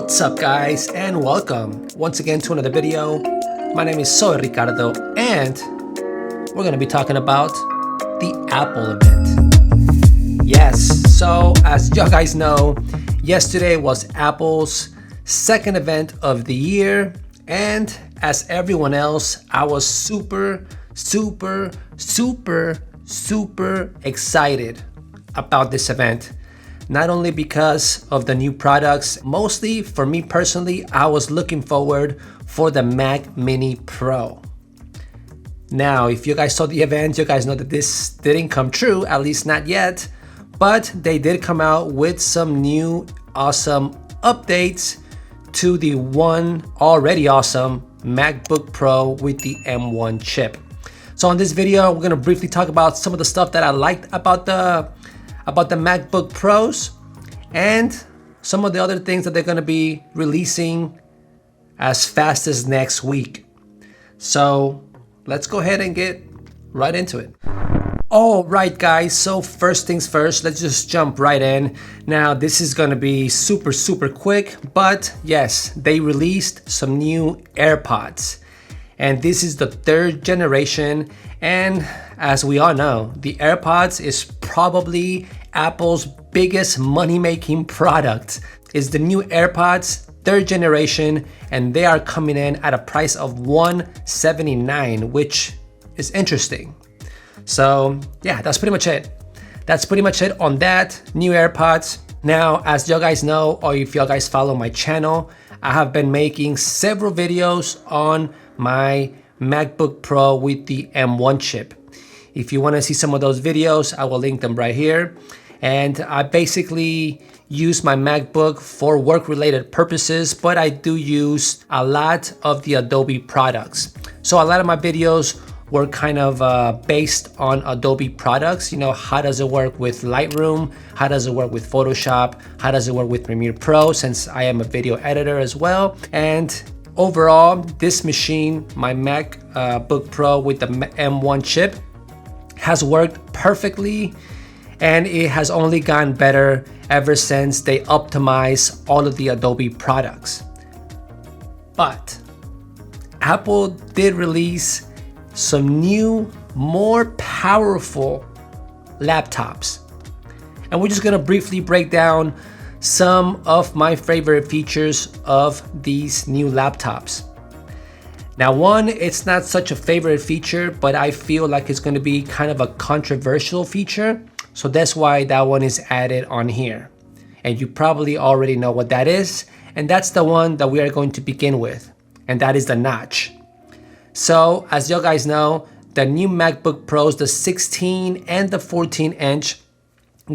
What's up guys, and welcome once again to another video. My name is Soy Ricardo and we're gonna be talking about the Apple event. Yes, so as you guys know, yesterday was Apple's second event of the year, and as everyone else, I was super excited about this event. Not only because of the new products, mostly for me personally, I was looking forward for the Mac Mini Pro. Now, if you guys saw the event, you guys know that this didn't come true, at least not yet, but they did come out with some new awesome updates to the one already awesome MacBook Pro with the M1 chip. So in this video, we're gonna briefly talk about some of the stuff that I liked about the MacBook Pros and some of the other things that they're going to be releasing as fast as next week. So let's go ahead and get right into it. All right, guys, so first things first, let's just jump right in. Now, this is going to be super quick, but yes, they released some new AirPods. And this is the third generation, and as we all know, the AirPods is probably Apple's biggest money-making product. It's the new AirPods, third generation, and they are coming in at a price of $179, which is interesting. So yeah, that's pretty much it. That's pretty much it on that new AirPods. Now, as you guys know, or if you guys follow my channel, I have been making several videos on my MacBook Pro with the M1 chip. If you want to see some of those videos, I will link them right here. And I basically use my MacBook for work-related purposes, but I do use a lot of the Adobe products. So a lot of my videos were kind of based on Adobe products. You know, how does it work with Lightroom? How does it work with Photoshop? How does it work with Premiere Pro, since I am a video editor as well? And overall, this machine, my MacBook Pro with the M1 chip, has worked perfectly, and it has only gotten better ever since they optimized all of the Adobe products. But Apple did release some new, more powerful laptops. And we're just gonna briefly break down some of my favorite features of these new laptops. Now, one, it's not such a favorite feature, but I feel like it's going to be kind of a controversial feature. So that's why that one is added on here. And you probably already know what that is. And that's the one that we are going to begin with. And that is the notch. So as you guys know, the new MacBook Pros, the 16 and the 14 inch,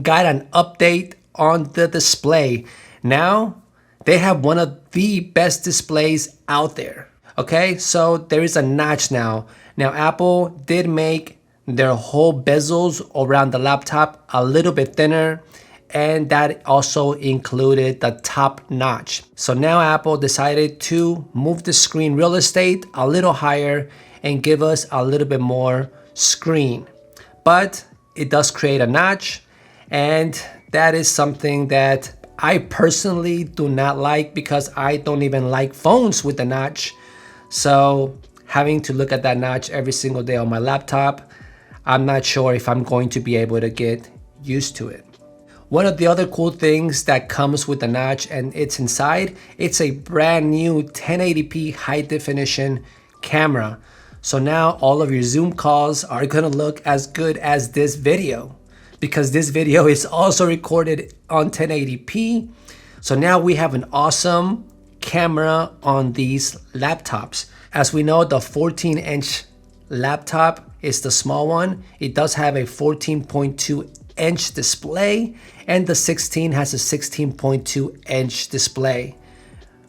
got an update on the display. Now they have one of the best displays out there. Okay, so there is a notch now. Now Apple did make their whole bezels around the laptop a little bit thinner, and that also included the top notch. So now Apple decided to move the screen real estate a little higher and give us a little bit more screen. But it does create a notch, and that is something that I personally do not like, because I don't even like phones with the notch. So having to look at that notch every single day on my laptop, I'm not sure if I'm going to be able to get used to it. One of the other cool things that comes with the notch, and it's inside, it's a brand new 1080p high definition camera. So now all of your Zoom calls are gonna look as good as this video, because this video is also recorded on 1080p. So now we have an awesome camera on these laptops. As we know, the 14 inch laptop is the small one. It does have a 14.2 inch display, and the 16 has a 16.2 inch display.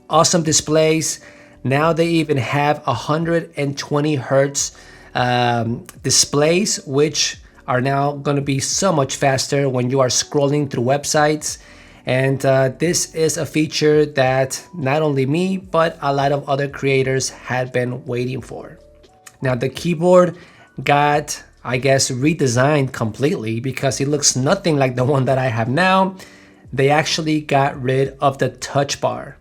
Awesome displays. Now they even have 120 hertz displays, which are now going to be so much faster when you are scrolling through websites. And this is a feature that not only me, but a lot of other creators had been waiting for. Now the keyboard got, I guess, redesigned completely, because it looks nothing like the one that I have now. They actually got rid of the touch bar.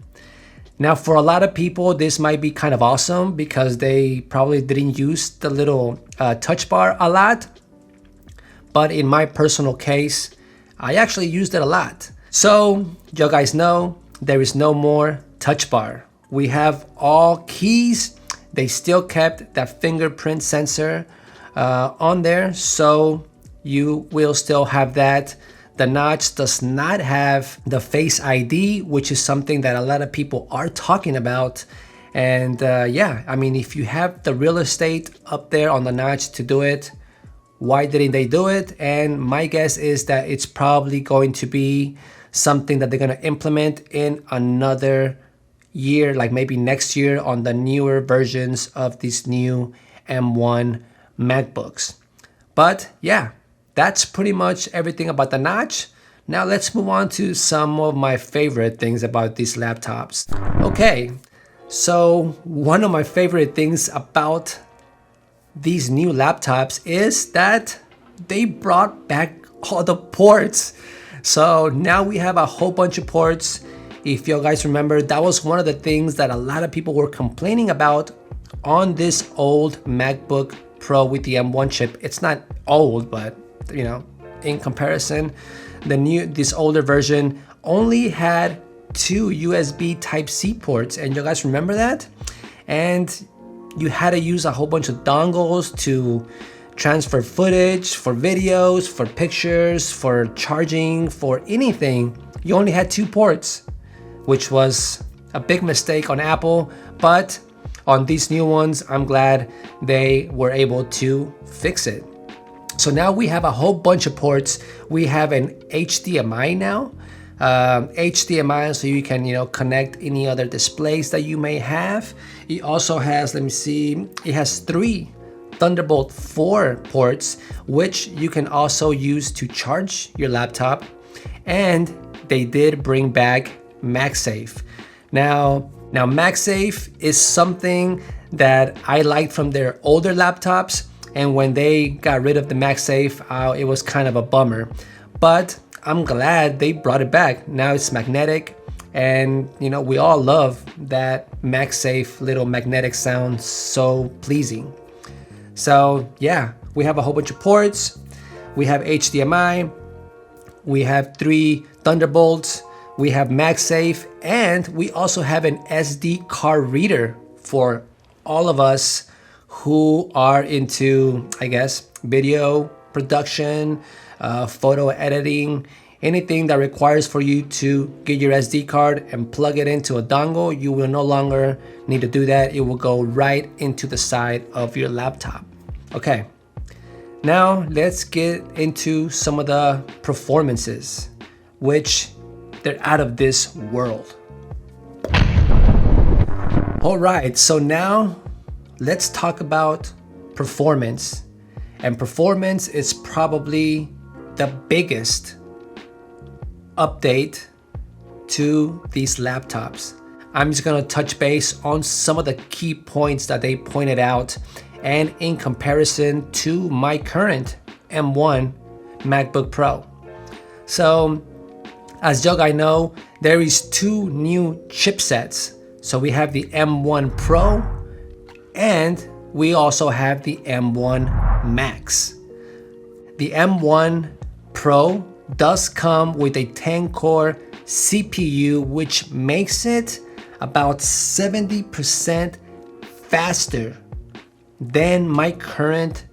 Now, for a lot of people, this might be kind of awesome because they probably didn't use the little touch bar a lot. But in my personal case, I actually used it a lot. So you guys know there is no more touch bar. We have all keys. They still kept that fingerprint sensor on there, so you will still have that. The notch does not have the Face ID, which is something that a lot of people are talking about. And yeah, I mean, if you have the real estate up there on the notch to do it, why didn't they do it? And my guess is that it's probably going to be something that they're going to implement in another year, like maybe next year on the newer versions of these new M1 MacBooks. But yeah, that's pretty much everything about the notch. Now let's move on to some of my favorite things about these laptops. Okay, so one of my favorite things about these new laptops is that they brought back all the ports. So now we have a whole bunch of ports. If you guys remember, that was one of the things that a lot of people were complaining about on this old MacBook Pro with the M1 chip. It's not old, but you know, in comparison, this older version only had 2 USB Type-C ports, and you guys remember that? And you had to use a whole bunch of dongles to transfer footage, for videos, for pictures, for charging, for anything. You only had 2 ports, which was a big mistake on Apple, but on these new ones, I'm glad they were able to fix it. So now we have a whole bunch of ports. We have an HDMI now. HDMI, so you can, connect any other displays that you may have. It also has, let me see, it has 3 Thunderbolt 4 ports, which you can also use to charge your laptop. And they did bring back MagSafe. Now MagSafe is something that I liked from their older laptops, and when they got rid of the MagSafe, it was kind of a bummer. But I'm glad they brought it back. Now it's magnetic, and we all love that MagSafe little magnetic sound, so pleasing. So yeah, we have a whole bunch of ports. We have HDMI, we have 3 Thunderbolts, we have MagSafe, and we also have an SD card reader for all of us who are into, I guess, video production, photo editing, anything that requires for you to get your SD card and plug it into a dongle. You will no longer need to do that. It will go right into the side of your laptop. Okay, now let's get into some of the performances, which they're out of this world. All right, so now let's talk about performance. And performance is probably the biggest update to these laptops. I'm just gonna touch base on some of the key points that they pointed out, and in comparison to my current M1 MacBook Pro. So as you guys know, there is 2 new chipsets. So we have the M1 Pro, and we also have the M1 Max. The M1 Pro does come with a 10-core CPU, which makes it about 70% faster than my current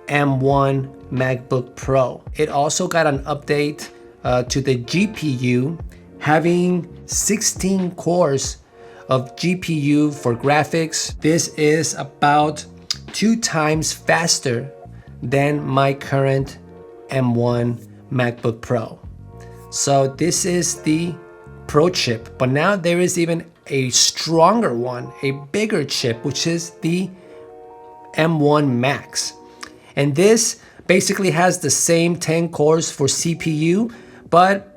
M1 MacBook Pro. It also got an update to the GPU, having 16 cores of GPU for graphics. This is about 2 times faster than my current M1 MacBook Pro. So this is the Pro chip, but now there is even a stronger one, a bigger chip, which is the M1 Max. And this basically has the same 10 cores for CPU, but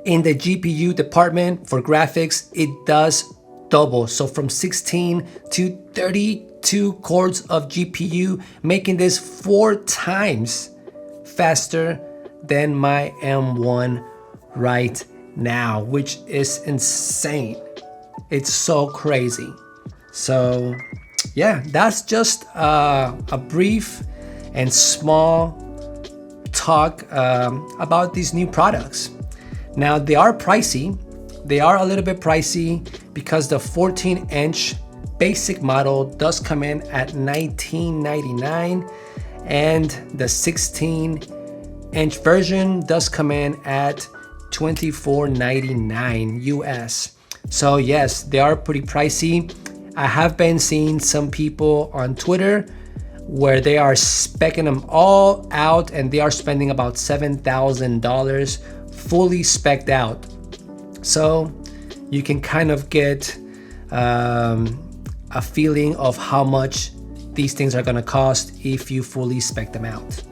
in the GPU department for graphics, it does double. So from 16 to 32 cores of GPU, making this 4 times faster than my M1 right now, which is insane. It's so crazy. So yeah, that's just a brief and small talk about these new products. Now they are pricey. They are a little bit pricey because the 14-inch basic model does come in at $19.99 and the 16-inch version does come in at $24.99 US. So yes, they are pretty pricey. I have been seeing some people on Twitter where they are speccing them all out and they are spending about $7,000 fully specced out. So you can kind of get a feeling of how much these things are gonna cost if you fully spec them out.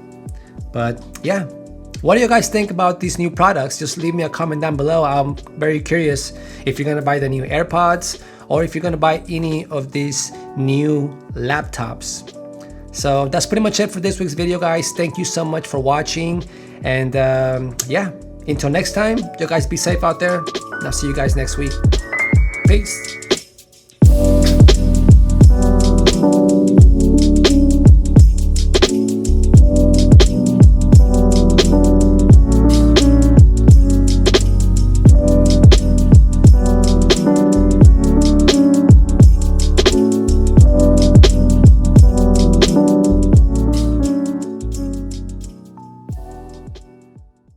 But yeah, what do you guys think about these new products? Just leave me a comment down below. I'm very curious if you're gonna buy the new AirPods or if you're gonna buy any of these new laptops. So that's pretty much it for this week's video, guys. Thank you so much for watching. And yeah, until next time, you guys be safe out there. And I'll see you guys next week. Peace.